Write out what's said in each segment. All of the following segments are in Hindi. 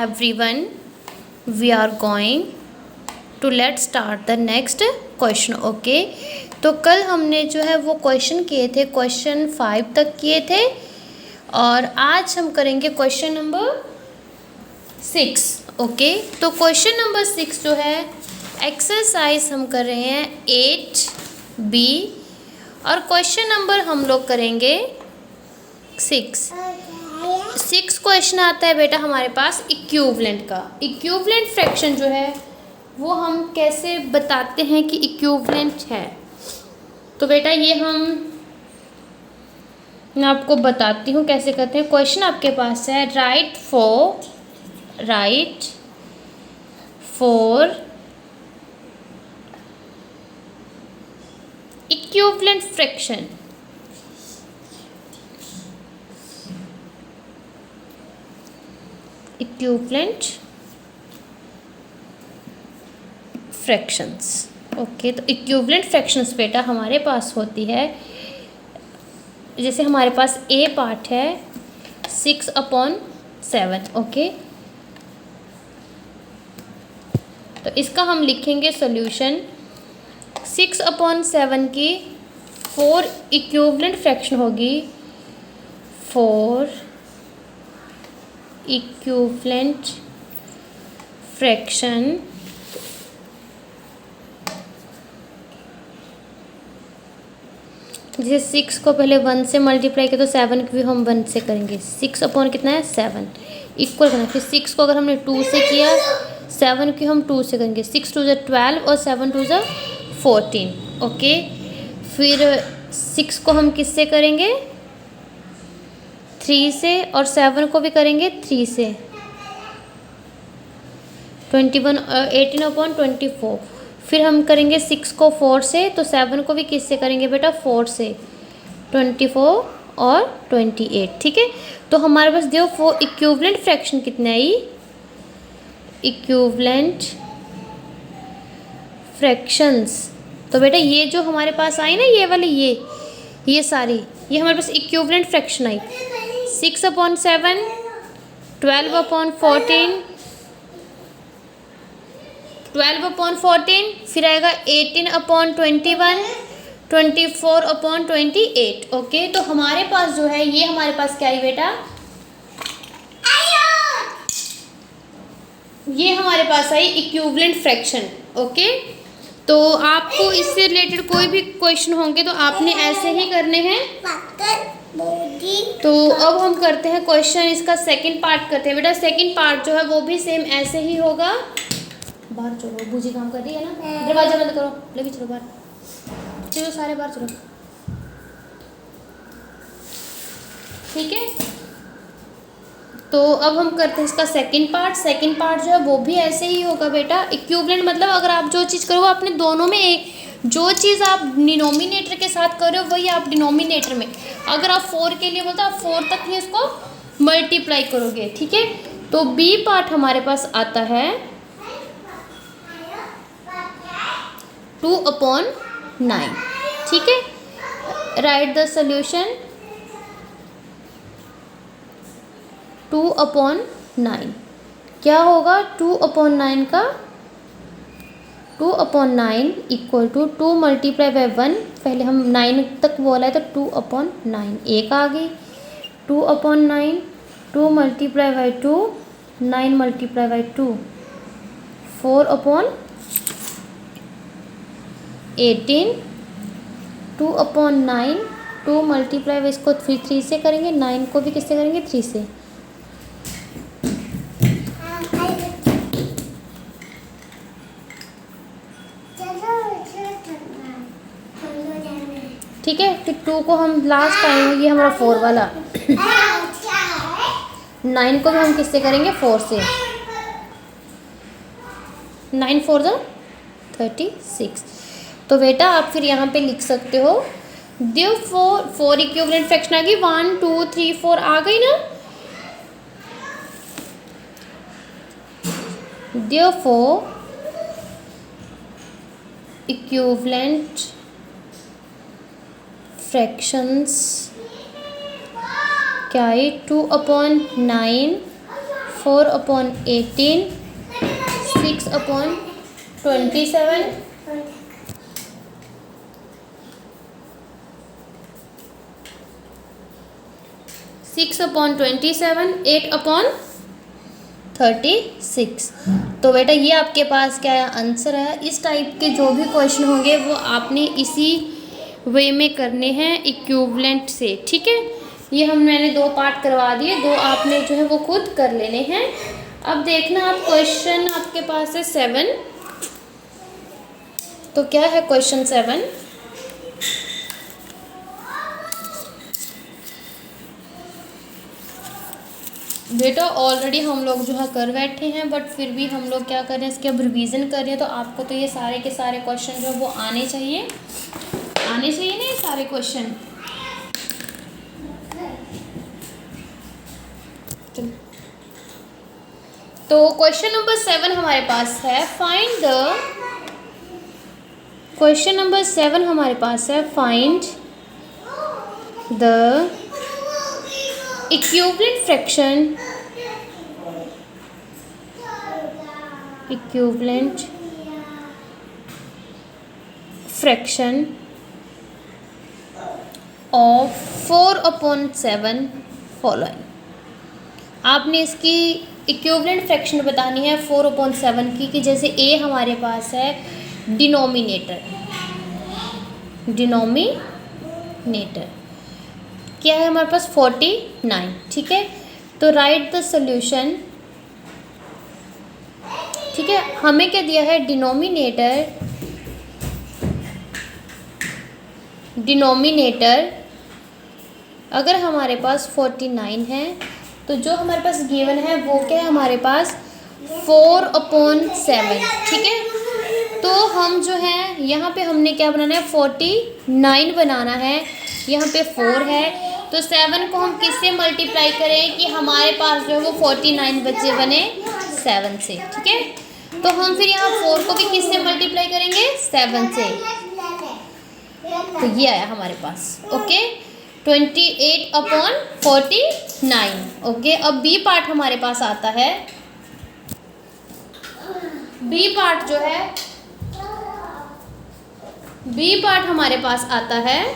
everyone, we are going to let's start the next question. Okay तो कल हमने जो है वो क्वेश्चन किए थे, क्वेश्चन 5 तक किए थे और आज हम करेंगे क्वेश्चन नंबर 6. ओके तो क्वेश्चन नंबर 6 जो है एक्सरसाइज हम कर रहे हैं 8B और क्वेश्चन नंबर हम लोग करेंगे 6 क्वेश्चन आता है बेटा हमारे पास इक्विवेलेंट का. इक्विवेलेंट फ्रैक्शन जो है वो हम कैसे बताते हैं कि इक्विवेलेंट है. तो बेटा ये मैं आपको बताती हूँ कैसे करते हैं. क्वेश्चन आपके पास है right for equivalent fraction. Equivalent fractions. Okay तो इक्विवेलेंट फ्रैक्शंस बेटा हमारे पास होती है, जैसे हमारे पास ए पार्ट है 6/7. ओके तो इसका हम लिखेंगे सॉल्यूशन. 6/7 की 4 इक्विवेलेंट फ्रैक्शन होगी. 4 इक्विवेलेंट फ्रैक्शन जैसे 6 को पहले 1 से मल्टीप्लाई किया तो 7 को भी हम 1 से करेंगे. 6 कितना है 7 इक्वल करना. फिर 6 को अगर हमने 2 से किया 7 को हम 2 से करेंगे. 6 2 12 और 7 2 14. ओके फिर 6 को हम किससे करेंगे 3 से और 7 को भी करेंगे 3 से. 18/24. फिर हम करेंगे 6 को 4 से तो 7 को भी किससे करेंगे बेटा 4 से. 24 और 28. ठीक है तो हमारे पास देखो इक्विवेलेंट फ्रैक्शन कितना है. इक्विवेलेंट फ्रैक्शंस तो बेटा ये जो हमारे पास आई ना ये वाली ये सारी ये हमारे पास इक्विवेलेंट फ्रैक्शन आई. 6/7 12/14 12/14 फिर आएगा 18/21 24/28. ओके तो हमारे पास जो है ये हमारे पास क्या है बेटा ये हमारे पास आई इक्विवेलेंट फ्रैक्शन. ओके तो आपको इससे रिलेटेड कोई भी क्वेश्चन होंगे तो आपने ऐसे ही करने हैं. तो अब हम करते हैं क्वेश्चन इसका सेकंड पार्ट करते हैं बेटा. सेकंड पार्ट जो है वो भी सेम ऐसे ही होगा. बाहर चलो बूजी काम कर रही है ना. दरवाजा बंद करो लेके चलो बाहर. चलो सारे बाहर चलो. ठीक है तो अब हम करते हैं इसका सेकंड पार्ट. सेकंड पार्ट जो है वो भी ऐसे ही होगा बेटा. इक्विवेलेंट मतलब अगर आप जो चीज़ करो आपने दोनों में एक जो चीज़ आप डिनोमिनेटर के साथ कर रहे हो वही आप डिनोमिनेटर में अगर आप 4 के लिए बोलते हो आप 4 तक ही उसको मल्टीप्लाई करोगे. ठीक है तो बी पार्ट हमारे पास आता है 2/9. ठीक है राइट द सॉल्यूशन 2/9 क्या होगा 2/9 का 2/9 इक्वल टू 2 × 1. पहले हम 9 तक बोला है तो 2/9 एक आ गई. 2/9 2 × 2 9 × 2 4/18. 2/9 2 × इसको फिर 3 से करेंगे. 9 को भी किससे करेंगे 3 से. ठीक है फिर 2 को हम लास्ट आएंगे ये हमारा 4 वाला. 9 को भी हम किससे करेंगे 4 से. 9 4 36. तो बेटा आप फिर यहाँ पे लिख सकते हो देव 4 इक्विवेलेंट फ्रैक्शन आ गई. 1 2 3 4 आ गई ना. देव इक्विवेलेंट फ्रैक्शंस क्या है 2/9 4/18, 6/27, 6/27, 8/36। तो बेटा ये आपके पास क्या है, आंसर है। इस टाइप के जो भी क्वेश्चन होंगे वो आपने इसी वे में करने हैं, इक्विवेलेंट से, ठीक है। ये मैंने 2 पार्ट करवा दिए, 2 आपने जो है वो खुद कर लेने हैं। अब देखना आप, क्वेश्चन आपके पास है 7। तो क्या है क्वेश्चन 7? बेटा ऑलरेडी हम लोग जो है कर बैठे हैं, बट फिर भी हम लोग क्या कर रहे हैं, इसके अब रिवीजन कर रहे हैं। तो आपको तो ये सारे के सारे क्वेश्चन जो है वो आने चाहिए ना, ये सारे क्वेश्चन। तो क्वेश्चन नंबर 7 हमारे पास है, फाइंड द, क्वेश्चन नंबर 7 हमारे पास है, find the equivalent fraction of 4/7 following. आपने इसकी इक्विवेलेंट फ्रैक्शन बतानी है 4/7 की, कि जैसे ए हमारे पास है डिनोमिनेटर क्या है हमारे पास 49, ठीक है। तो राइट द सॉल्यूशन, ठीक है। हमें क्या दिया है, डिनोमिनेटर अगर हमारे पास 49 है, तो जो हमारे पास गिवन है वो क्या है हमारे पास 4/7, ठीक है। तो हम जो है यहाँ पे हमने क्या बनाना है, 49 बनाना है। यहाँ पे 4 है, तो 7 को हम किससे मल्टीप्लाई करें कि हमारे पास जो है वो 49 बचे बने 7 से, ठीक है। तो हम फिर यहाँ 4 को भी किससे मल्टीप्लाई करेंगे, 7 से। तो ये आया हमारे पास, ओके, 28/49, ओके। अब बी पार्ट हमारे पास आता है, बी पार्ट जो है, बी पार्ट हमारे पास आता है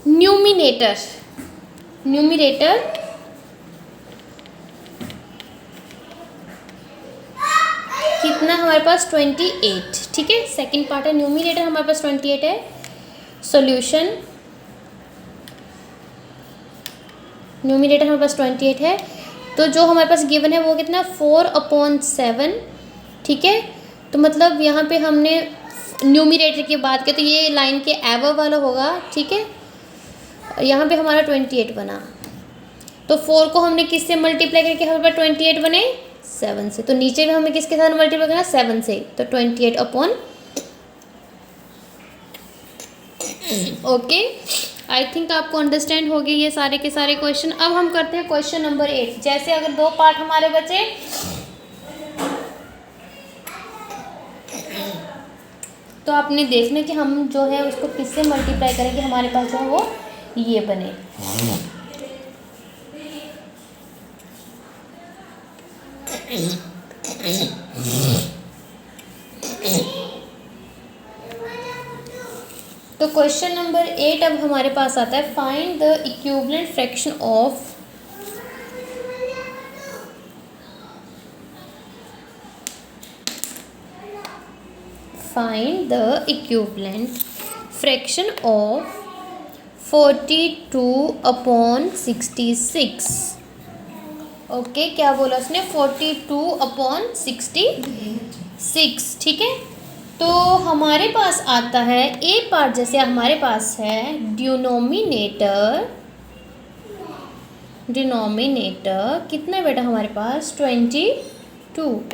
न्यूमिनेटर कितना हमारे पास 28, ठीक है। सेकंड पार्ट है न्यूमिनेटर हमारे पास 28 है। सॉल्यूशन, न्यूमिनेटर हमारे पास 28 है, तो जो हमारे पास गिवन है वो कितना 4/7, ठीक है। तो मतलब यहाँ पे हमने न्यूमिनेटर की बात की तो ये लाइन के एवव वाला होगा, ठीक है। यहाँ पे हमारा 28 बना, तो 4 को हमने किससे मल्टीप्लाई करके हमारे पास 28 बने, 7 से। तो नीचे भी हमें किसके साथ मल्टीप्लाई करना, 7 से। तो 28/, ओके। आई थिंक आपको अंडरस्टैंड हो गए ये सारे के सारे क्वेश्चन। अब हम करते हैं क्वेश्चन नंबर 8। जैसे अगर 2 पार्ट हमारे बचे, तो आपने देखना कि हम जो है उसको किससे मल्टीप्लाई करें कि हमारे पास जो है वो ये बने। तो क्वेश्चन नंबर 8 अब हमारे पास आता है, find the equivalent fraction of of 42/66, okay. क्या बोला उसने, 42/66, ठीक है। तो हमारे पास आता है ए पार्ट, जैसे हमारे पास है डिनोमिनेटर कितना बेटा हमारे पास 22,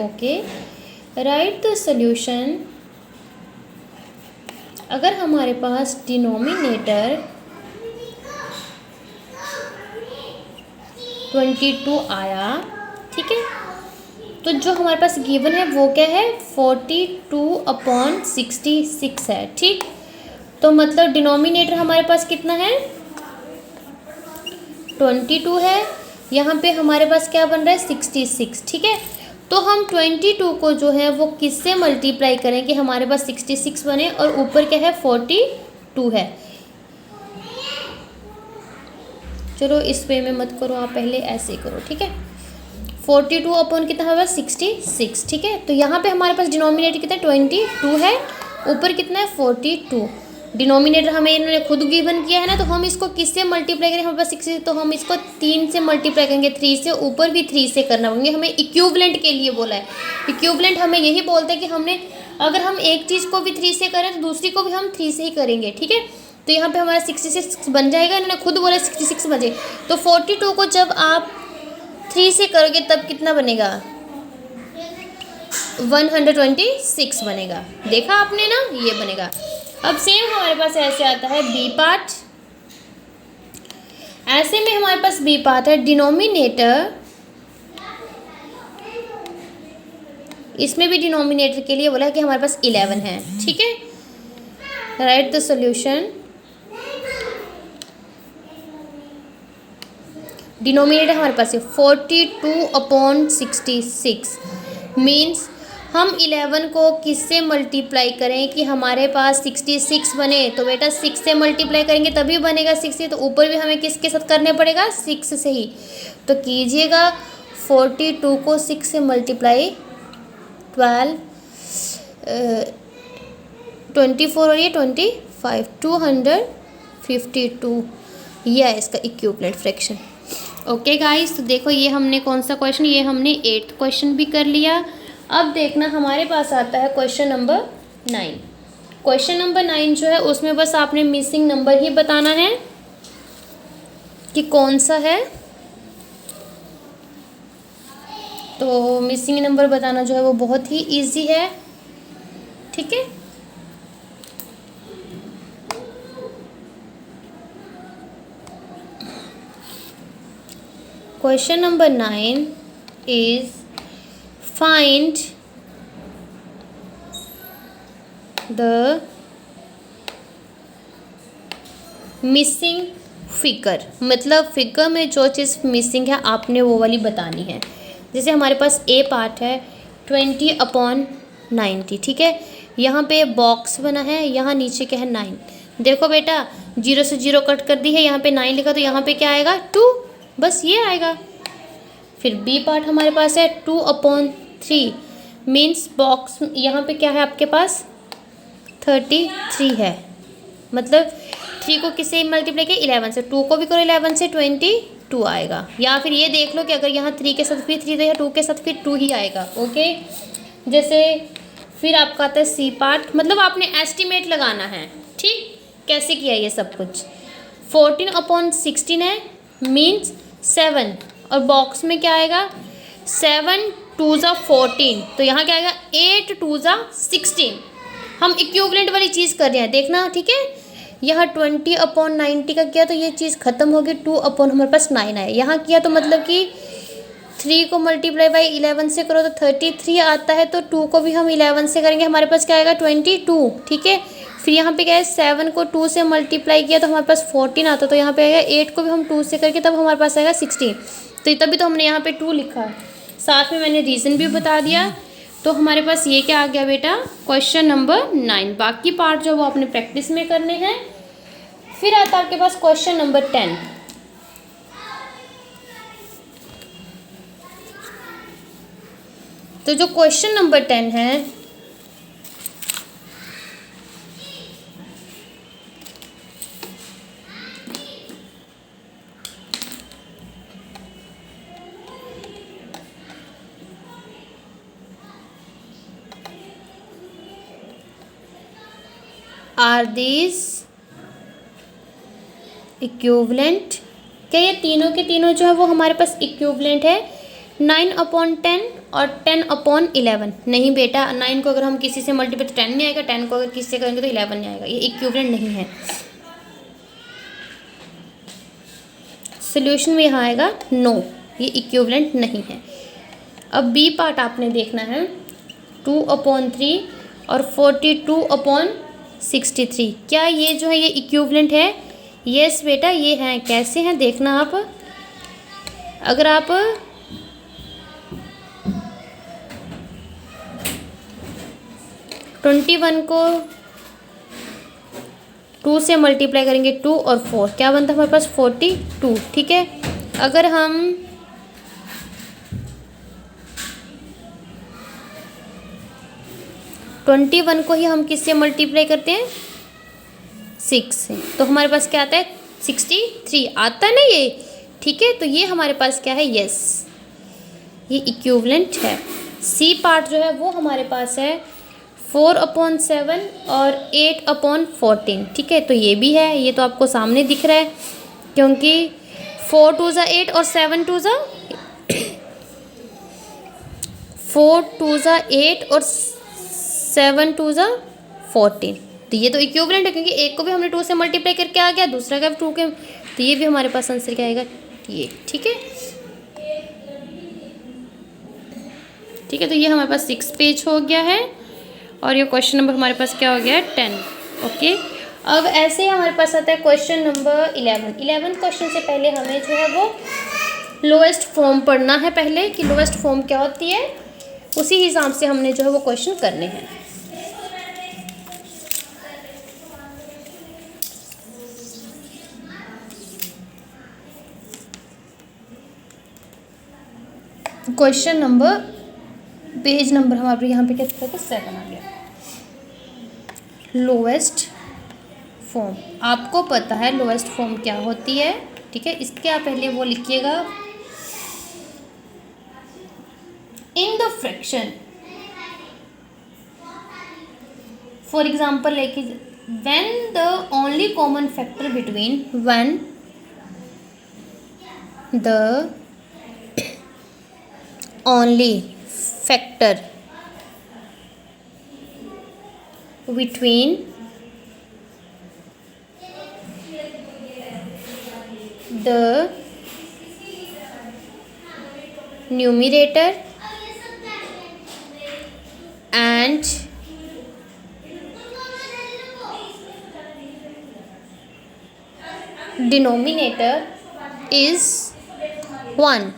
ओके। राइट द सॉल्यूशन, अगर हमारे पास डिनोमिनेटर 22 आया, ठीक है, तो जो हमारे पास गिवन है वो क्या है 42/66 है, ठीक। तो मतलब डिनोमिनेटर हमारे पास कितना है 22 है, यहाँ पे हमारे पास क्या बन रहा है 66, ठीक है। तो हम 22 को जो है वो किससे मल्टीप्लाई करें कि हमारे पास 66 बने, और ऊपर क्या है 42 है। चलो इस वे में मत करो आप, पहले ऐसे ही करो, ठीक है। 42 अपॉन कितना हमारे पास 66, ठीक है। तो यहाँ पे हमारे पास डिनोमिनेटर कितना 22 है, ऊपर कितना है 42। डिनोमिनेटर हमें इन्होंने खुद गिवन किया है ना, तो हम इसको किससे मल्टीप्लाई करें, हमारे पास 60, तो हम इसको 3 से मल्टीप्लाई करेंगे, 3 से, ऊपर भी 3 से करना होंगे। हमें इक्विवेलेंट के लिए बोला है। इक्विवेलेंट हमें यही बोलते हैं कि हमने अगर हम एक चीज़ को भी 3 से करें तो दूसरी को भी हम 3 से ही करेंगे, ठीक है। तो यहाँ पे हमारा 66 बन जाएगा, इन्होंने खुद बोला 66 बजे। तो 42 को जब आप 3 से करोगे तब कितना बनेगा 126 बनेगा। देखा आपने ना, ये बनेगा। अब सेम हमारे पास ऐसे आता है बी पार्ट। ऐसे में हमारे पास बी पार्ट है डिनोमिनेटर, इसमें भी डिनोमिनेटर के लिए बोला है कि हमारे पास 11 है, ठीक है। Right the solution. डिनोमिनेटर हमारे पास है 42 अपॉन 66, मीन्स हम 11 को किससे मल्टीप्लाई करें कि हमारे पास 66 बने। तो बेटा 6 से मल्टीप्लाई करेंगे तभी बनेगा 60, तो ऊपर भी हमें किसके साथ करने पड़ेगा 6 से ही। तो कीजिएगा 42 को 6 से मल्टीप्लाई 12 24 और ये 25 252, यह है इसका इक्विवेलेंट फ्रैक्शन। ओके गाइस, तो देखो ये हमने कौन सा क्वेश्चन, ये हमने 8th क्वेश्चन भी कर लिया। अब देखना हमारे पास आता है क्वेश्चन नंबर 9। क्वेश्चन नंबर 9 जो है उसमें बस आपने मिसिंग नंबर ही बताना है कि कौन सा है। तो मिसिंग नंबर बताना जो है वो बहुत ही इजी है, ठीक है। Question number 9 is find the missing figure। मतलब फिगर में जो चीज़ मिसिंग है आपने वो वाली बतानी है। जैसे हमारे पास ए पार्ट है 20/90, ठीक है। यहाँ पे बॉक्स बना है, यहाँ नीचे क्या है 9। देखो बेटा 0 से 0 कट कर दी है, यहाँ पे 9 लिखा, तो यहाँ पे क्या आएगा 2, बस ये आएगा। फिर बी पार्ट हमारे पास है 2/3, मीन्स बॉक्स यहाँ पे क्या है आपके पास 33 है। मतलब 3 को किससे मल्टीप्लाई किया 11 से, 2 को भी करो 11 से 22 आएगा। या फिर ये देख लो कि अगर यहाँ 3 के साथ फिर 3 तो यहाँ 2 के साथ फिर 2 ही आएगा, ओके। जैसे फिर आपका आता है सी पार्ट, मतलब आपने एस्टिमेट लगाना है, ठीक। कैसे किया ये सब कुछ। 14/16 है, मीन्स 7, और बॉक्स में क्या आएगा 7 2 ज़ा 14, तो यहाँ क्या आएगा 8 2 ज़ा 16। हम इक्विवेलेंट वाली चीज़ कर रहे हैं, देखना, ठीक है। यहाँ 20/90 का किया तो ये चीज़ खत्म हो गई, 2 अपॉन हमारे पास 9 आए। यहाँ किया तो मतलब कि 3 को मल्टीप्लाई बाई 11 से करो तो 33 आता है, तो 2 को भी हम 11 से करेंगे, हमारे पास क्या आएगा 22, ठीक है। फिर यहाँ पे क्या है 7 को 2 से मल्टीप्लाई किया तो हमारे पास 14 आता है, तो यहाँ पे आएगा 8 को भी हम 2 से करके तब हमारे पास आएगा 16। तो तभी तो हमने यहाँ पे 2 लिखा है, साथ में मैंने रीज़न भी बता दिया। तो हमारे पास ये क्या आ गया बेटा क्वेश्चन नंबर 9। बाकी पार्ट जो वो आपने प्रैक्टिस में करने हैं। फिर आता है आपके पास क्वेश्चन नंबर 10। तो जो क्वेश्चन नंबर 10 है आर दिस इक्विवेलेंट। क्या ये तीनों के तीनों जो है वो हमारे पास इक्विवेलेंट है 9/10 और 10/11। नहीं बेटा 9 को अगर हम किसी से मल्टीप्लाई तो 10 नहीं आएगा, 10 को अगर किसी से करेंगे तो 11 नहीं आएगा, ये इक्विवेलेंट नहीं है। सोल्यूशन में यहाँ आएगा नो, ये इक्विवेलेंट नहीं है। अब बी पार्ट आपने देखना है 2/3 और 42/63। क्या ये जो है ये इक्विवेलेंट है? यस बेटा ये हैं। कैसे हैं देखना आप। अगर आप 21 को 2 से मल्टीप्लाई करेंगे, 2 और 4 क्या बनता है हमारे पास 42, ठीक है। अगर हम 21 को ही हम किससे मल्टीप्लाई करते हैं 6 से, तो हमारे पास क्या आता है 63 आता है ना ये, ठीक है। तो ये हमारे पास क्या है, यस ये इक्विवेलेंट है। सी पार्ट जो है वो हमारे पास है 4/7 और 8/14, ठीक है। तो ये भी है, ये तो आपको सामने दिख रहा है क्योंकि 4 2 ज़ा 8 और 7 2 ज़ा 4 2 ज़ा 8 और 7 2 ज़ा 14, तो ये तो इक्विवेलेंट है क्योंकि एक को भी हमने 2 से मल्टीप्लाई करके आ गया, दूसरा का भी 2 के, तो ये भी हमारे पास आंसर क्या आएगा ये, ठीक है। ठीक है, तो ये हमारे पास 6 पेज हो गया है और ये क्वेश्चन नंबर हमारे पास क्या हो गया है 10, ओके। अब ऐसे ही हमारे पास आता है क्वेश्चन नंबर 11 क्वेश्चन से पहले हमें जो है वो लोएस्ट फॉर्म पढ़ना है पहले कि लोएस्ट फॉर्म क्या होती है, उसी हिसाब से हमने जो है वो क्वेश्चन करने हैं। क्वेश्चन नंबर पेज नंबर हमारे यहाँ पे क्या था, 7 आ गया। लोएस्ट फॉर्म, आपको पता है लोएस्ट फॉर्म क्या होती है, ठीक है। इसके आप पहले वो लिखिएगा in the fraction, for example like when the only common factor between when the only factor between the numerator and denominator is 1,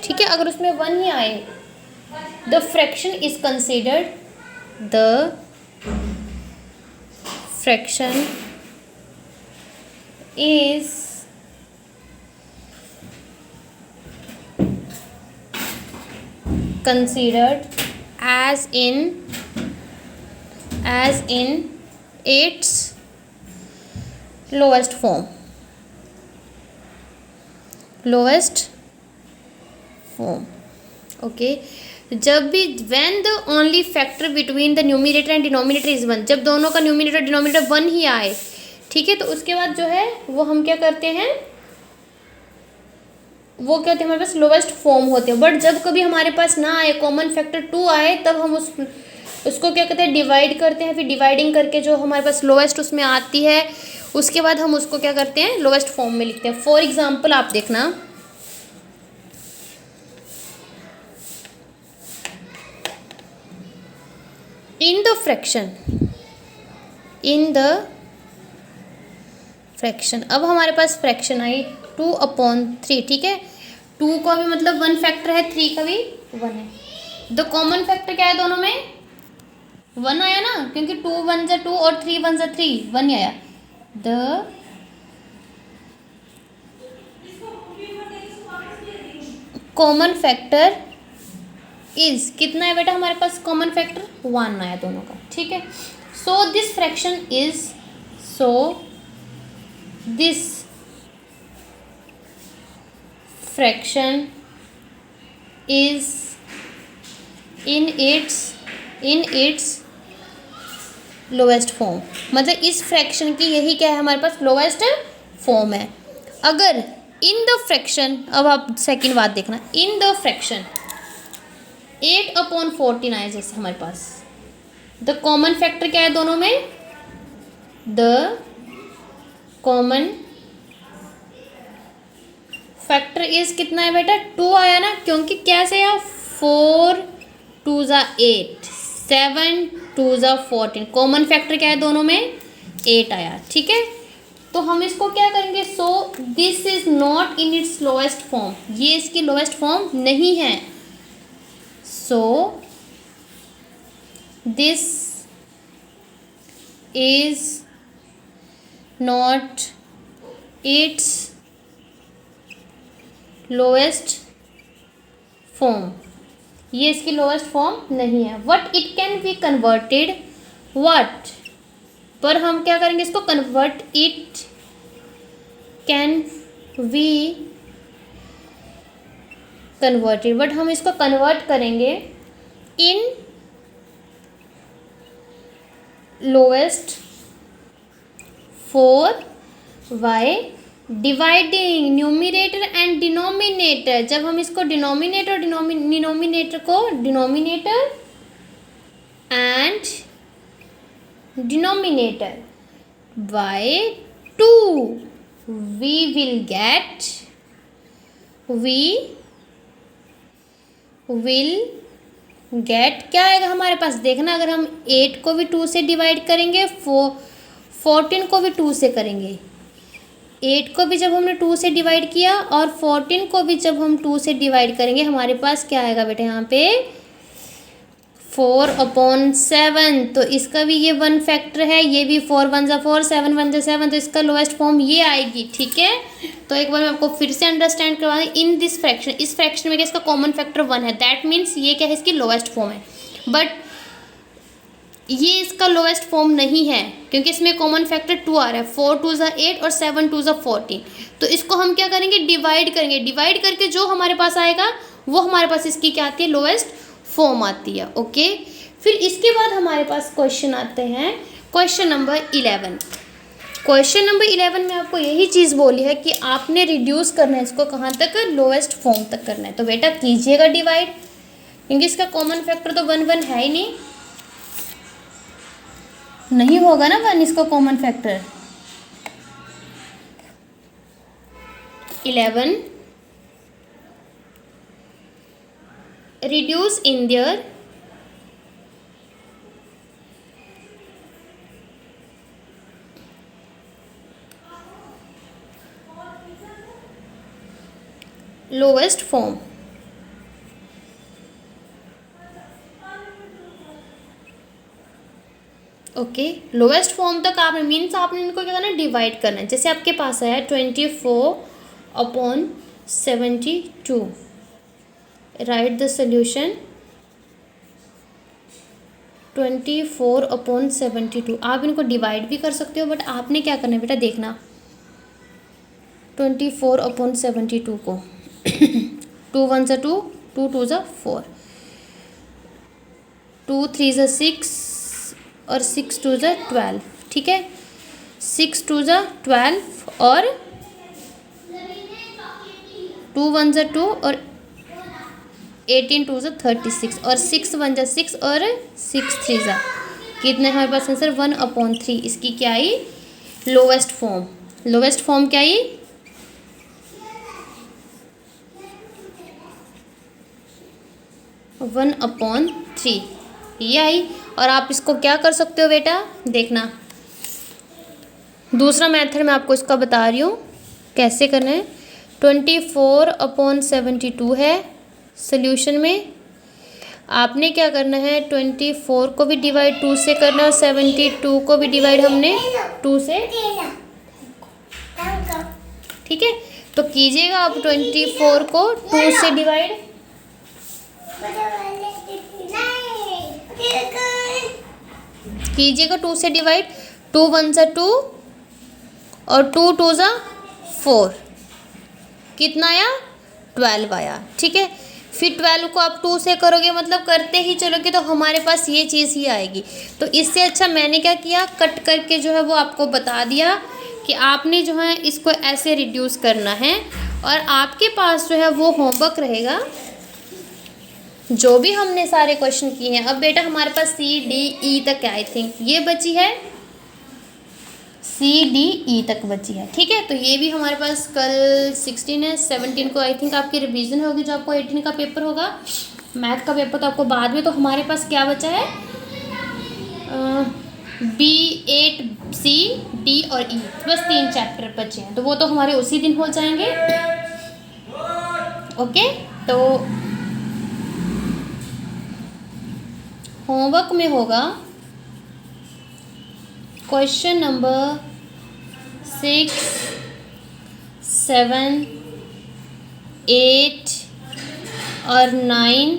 ठीक है। अगर उसमें 1 ही आए, the fraction is considered, the fraction is considered as in its lowest form, lowest form, okay. जब भी when the only factor between the numerator and denominator is 1, जब दोनों का न्यूमिनेटर डिनोमिनेटर 1 ही आए, ठीक है, तो उसके बाद जो है वो हम क्या करते हैं, वो क्या होते हैं हमारे पास लोएस्ट फॉर्म होते हैं। बट जब कभी हमारे पास ना आए, कॉमन फैक्टर 2 आए, तब हम उसको क्या कहते हैं डिवाइड करते हैं, फिर डिवाइडिंग करके जो हमारे पास लोएस्ट उसमें आती है, उसके बाद हम उसको क्या करते हैं लोएस्ट फॉर्म में लिखते हैं। फॉर एग्जाम्पल आप देखना, इन द फ्रैक्शन, अब हमारे पास फ्रैक्शन आई 2/3, ठीक है। 2 का भी मतलब 1 फैक्टर है, 3 का भी 1 है। द कॉमन फैक्टर क्या है दोनों में 1 आया ना, क्योंकि 2 1 ज़ा 2 और 3 1 ज़ा 3, 1 ही आया। द कॉमन फैक्टर इज कितना है बेटा हमारे पास, कॉमन फैक्टर 1 आया दोनों का, ठीक है। So this fraction is in its lowest form, मतलब इस फ्रैक्शन की यही क्या है हमारे पास लोएस्ट फॉर्म है। अगर इन द फ्रैक्शन, अब आप सेकंड बात देखना, इन द फ्रैक्शन 8/14 आए जैसे हमारे पास, द कॉमन फैक्टर क्या है दोनों में, द कॉमन फैक्टर इज कितना है बेटा 2 आया ना, क्योंकि कैसे आया 4 2 ज़ा 8 7 2 ज़ा 14, कॉमन फैक्टर क्या है दोनों में 8 आया, ठीक है। तो हम इसको क्या करेंगे, so this is not in its lowest form, ये इसकी लोएस्ट फॉर्म नहीं है। So this is not its lowest form, ये इसकी लोएस्ट फॉर्म नहीं है। What it can be converted, what पर हम क्या करेंगे इसको convert, it can be converted, but हम इसको कन्वर्ट करेंगे in lowest for by dividing numerator and denominator. जब हम इसको denominator and denominator by 2 we will get क्या आएगा हमारे पास, देखना अगर हम 8 को भी 2 से डिवाइड करेंगे, 14 को भी 2 से करेंगे, 8 को भी जब हमने 2 से डिवाइड किया और 14 को भी जब हम 2 से डिवाइड करेंगे, हमारे पास क्या आएगा बेटा यहाँ पे 4/7। तो इसका भी ये 1 फैक्टर है, ये भी 4 1 जा 4 7 1 जा 7, तो इसका लोएस्ट फॉर्म ये आएगी। ठीक है, तो एक बार मैं आपको फिर से अंडरस्टैंड करवा दूँ, इन दिस फ्रैक्शन, इस फ्रैक्शन में क्या इसका कॉमन फैक्टर 1 है, दैट मीन्स ये क्या है इसकी लोएस्ट फॉर्म है। बट ये इसका लोएस्ट फॉर्म नहीं है क्योंकि इसमें कॉमन फैक्टर 2 आ रहा है, 4 2 जा 8 और 7 2 जा 14। तो इसको हम क्या करेंगे, डिवाइड करेंगे, डिवाइड करके जो हमारे पास आएगा वो हमारे पास इसकी क्या आती है, लोएस्ट फॉर्म आती है। ओके, फिर इसके बाद हमारे पास क्वेश्चन आते हैं, क्वेश्चन नंबर 11। क्वेश्चन नंबर 11 में आपको यही चीज़ बोली है कि आपने रिड्यूस करना है इसको कहाँ तक, लोएस्ट फॉर्म तक करना है। तो बेटा कीजिएगा डिवाइड, क्योंकि इसका कॉमन फैक्टर तो 1 1 है ही नहीं होगा ना 1 इसका common factor. 11 reduce in their lowest form। Okay, lowest form तक आपने मीन्स आपने इनको क्या करना है, डिवाइड करना है। जैसे आपके पास आया 24/72, राइट द सोल्यूशन 24/72। आप इनको डिवाइड भी कर सकते हो, बट आपने क्या करना है बेटा, देखना 24/72 को 2 1 जा 2 2 2 जा 4, 2 3 जा 6 और 6 2 जा 12। ठीक है, 6 2 जा 12 और 2 1 जा 2 और 18 2 जा 36 और 6 1 जा 6 और 6 3 जा कितने हमारे पास आंसर 1/3। इसकी क्या आई, लोवेस्ट फॉर्म। लोवेस्ट फॉर्म क्या आई, 1/3 ये आई। और आप इसको क्या कर सकते हो बेटा, देखना दूसरा मेथड मैं आपको इसका बता रही हूँ कैसे करना है। 24/72 है सॉल्यूशन में, आपने क्या करना है 24 को भी डिवाइड 2 से करना है और 72 को भी डिवाइड हमने 2 से। ठीक है, तो कीजिएगा आप 24 को 2 से डिवाइड, कीजिएगा 2 से डिवाइड, 2 1 जा 2 और 2 2 जा 4, कितना आया 12 आया। ठीक है, फिर 12 को आप 2 से करोगे मतलब करते ही चलोगे तो हमारे पास ये चीज़ ही आएगी। तो इससे अच्छा मैंने क्या किया, कट करके जो है वो आपको बता दिया कि आपने जो है इसको ऐसे रिड्यूस करना है। और आपके पास जो है वो होमवर्क रहेगा जो भी हमने सारे क्वेश्चन किए हैं। अब बेटा हमारे पास CDE तक है, आई थिंक ये बची है, CDE तक बची है। ठीक है, तो ये भी हमारे पास कल 16 है, 17 को आई थिंक आपकी रिवीजन होगी, जो आपको 18 का पेपर होगा, मैथ का पेपर तो आपको बाद में। तो हमारे पास क्या बचा है, B8C डी और ई, बस 3 चैप्टर बचे हैं, तो वो तो हमारे उसी दिन हो जाएंगे। ओके, तो होमवर्क में होगा क्वेश्चन नंबर 6, 7, 8 और 9,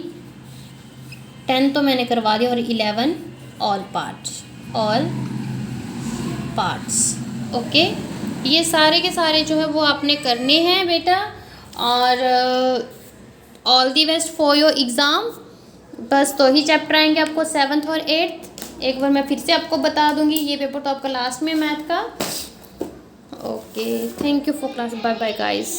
10 तो मैंने करवा दिया, और 11 ऑल पार्ट्स। ओके, ये सारे के सारे जो है वो आपने करने हैं बेटा, और all the best for your exam. बस 2 ही चैप्टर आएंगे आपको, 7th और 8th। एक बार मैं फिर से आपको बता दूंगी, ये पेपर तो आपका लास्ट में मैथ का। Okay, thank you for class, bye bye guys.